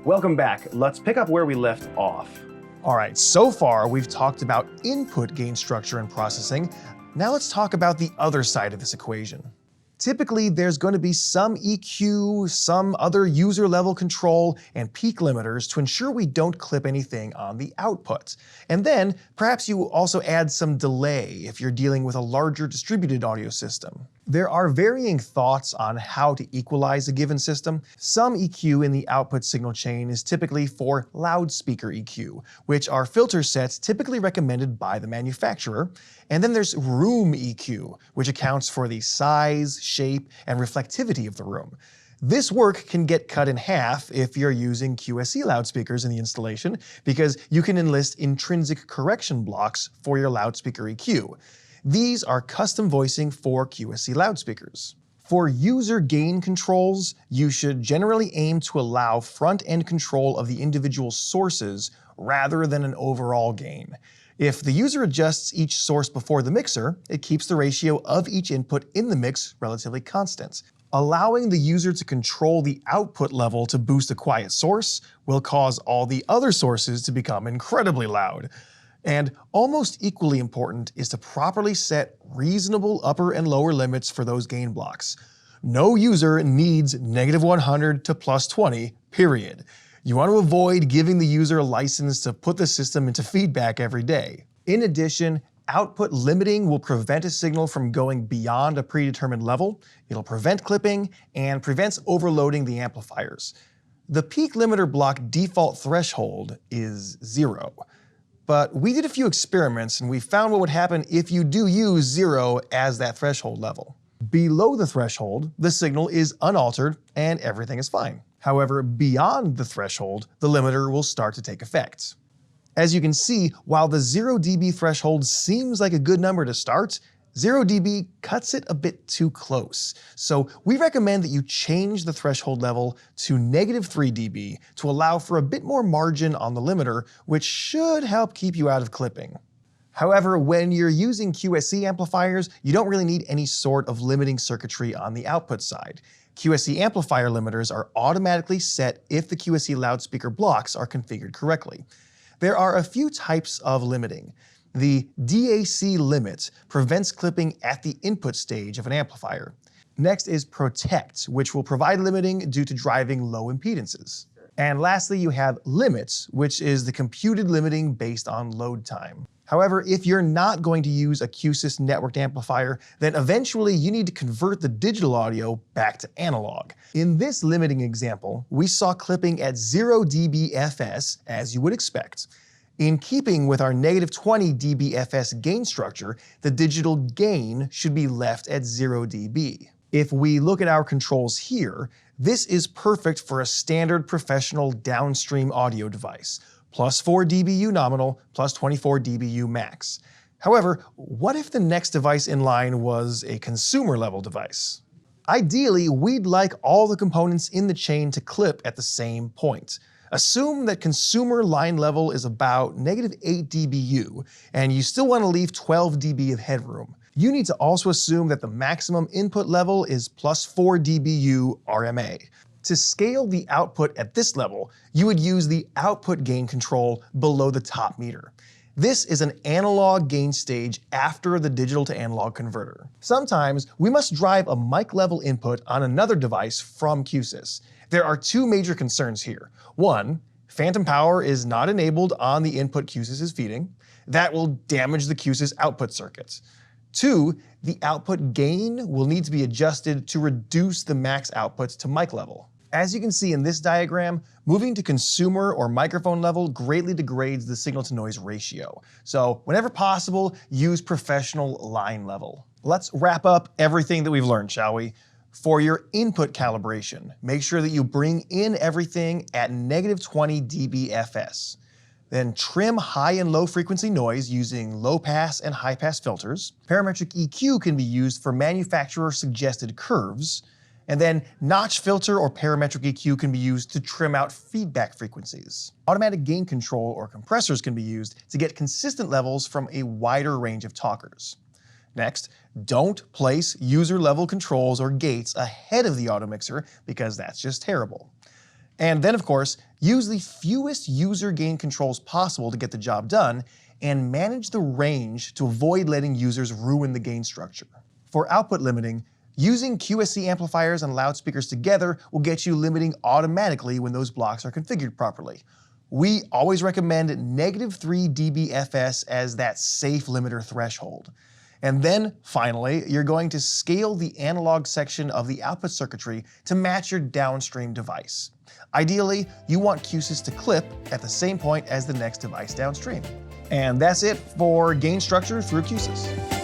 Welcome back. Let's pick up where we left off. All right, so far we've talked about input gain structure and processing. Now let's talk about the other side of this equation. Typically, there's going to be some EQ, some other user level control, and peak limiters to ensure we don't clip anything on the output. And then, perhaps you also add some delay if you're dealing with a larger distributed audio system. There are varying thoughts on how to equalize a given system. Some EQ in the output signal chain is typically for loudspeaker EQ, which are filter sets typically recommended by the manufacturer. And then there's room EQ, which accounts for the size, shape, and reflectivity of the room. This work can get cut in half if you're using QSC loudspeakers in the installation, because you can enlist intrinsic correction blocks for your loudspeaker EQ. These are custom voicing for QSC loudspeakers. For user gain controls, you should generally aim to allow front-end control of the individual sources rather than an overall gain. If the user adjusts each source before the mixer, it keeps the ratio of each input in the mix relatively constant. Allowing the user to control the output level to boost a quiet source will cause all the other sources to become incredibly loud. And almost equally important is to properly set reasonable upper and lower limits for those gain blocks. No user needs -100 to +20, period. You want to avoid giving the user a license to put the system into feedback every day. In addition, output limiting will prevent a signal from going beyond a predetermined level, it'll prevent clipping, and prevents overloading the amplifiers. The peak limiter block default threshold is 0. But we did a few experiments and we found what would happen if you do use 0 as that threshold level. Below the threshold, the signal is unaltered and everything is fine. However, beyond the threshold, the limiter will start to take effect. As you can see, while the 0 dB threshold seems like a good number to start, 0 dB cuts it a bit too close. So we recommend that you change the threshold level to -3 dB to allow for a bit more margin on the limiter, which should help keep you out of clipping. However, when you're using QSC amplifiers, you don't really need any sort of limiting circuitry on the output side. QSC amplifier limiters are automatically set if the QSC loudspeaker blocks are configured correctly. There are a few types of limiting. The DAC limit prevents clipping at the input stage of an amplifier. Next is protect, which will provide limiting due to driving low impedances. And lastly, you have limits, which is the computed limiting based on load time. However, if you're not going to use a Q-SYS networked amplifier, then eventually you need to convert the digital audio back to analog. In this limiting example, we saw clipping at 0 dB FS, as you would expect. In keeping with our -20 dB FS gain structure, the digital gain should be left at 0 dB. If we look at our controls here, this is perfect for a standard professional downstream audio device. +4 dBu nominal, +24 dBu max. However, what if the next device in line was a consumer level device? Ideally, we'd like all the components in the chain to clip at the same point. Assume that consumer line level is about -8 dBu, and you still want to leave 12 dB of headroom. You need to also assume that the maximum input level is +4 dBu RMA. To scale the output at this level, you would use the output gain control below the top meter. This is an analog gain stage after the digital to analog converter. Sometimes we must drive a mic level input on another device from Q-SYS. There are two major concerns here. One, phantom power is not enabled on the input Q-SYS is feeding. That will damage the Q-SYS output circuit. Two, the output gain will need to be adjusted to reduce the max output to mic level. As you can see in this diagram, moving to consumer or microphone level greatly degrades the signal-to-noise ratio. So whenever possible, use professional line level. Let's wrap up everything that we've learned, shall we? For your input calibration, make sure that you bring in everything at -20 dB FS. Then trim high and low frequency noise using low pass and high pass filters. Parametric EQ can be used for manufacturer suggested curves. And then notch filter or parametric EQ can be used to trim out feedback frequencies. Automatic gain control or compressors can be used to get consistent levels from a wider range of talkers. Next, don't place user level controls or gates ahead of the auto mixer because that's just terrible. And then, of course, use the fewest user gain controls possible to get the job done, and manage the range to avoid letting users ruin the gain structure. For output limiting, using QSC amplifiers and loudspeakers together will get you limiting automatically when those blocks are configured properly. We always recommend -3 dBFS as that safe limiter threshold. And then, finally, you're going to scale the analog section of the output circuitry to match your downstream device. Ideally, you want Q-SYS to clip at the same point as the next device downstream. And that's it for gain structure through Q-SYS.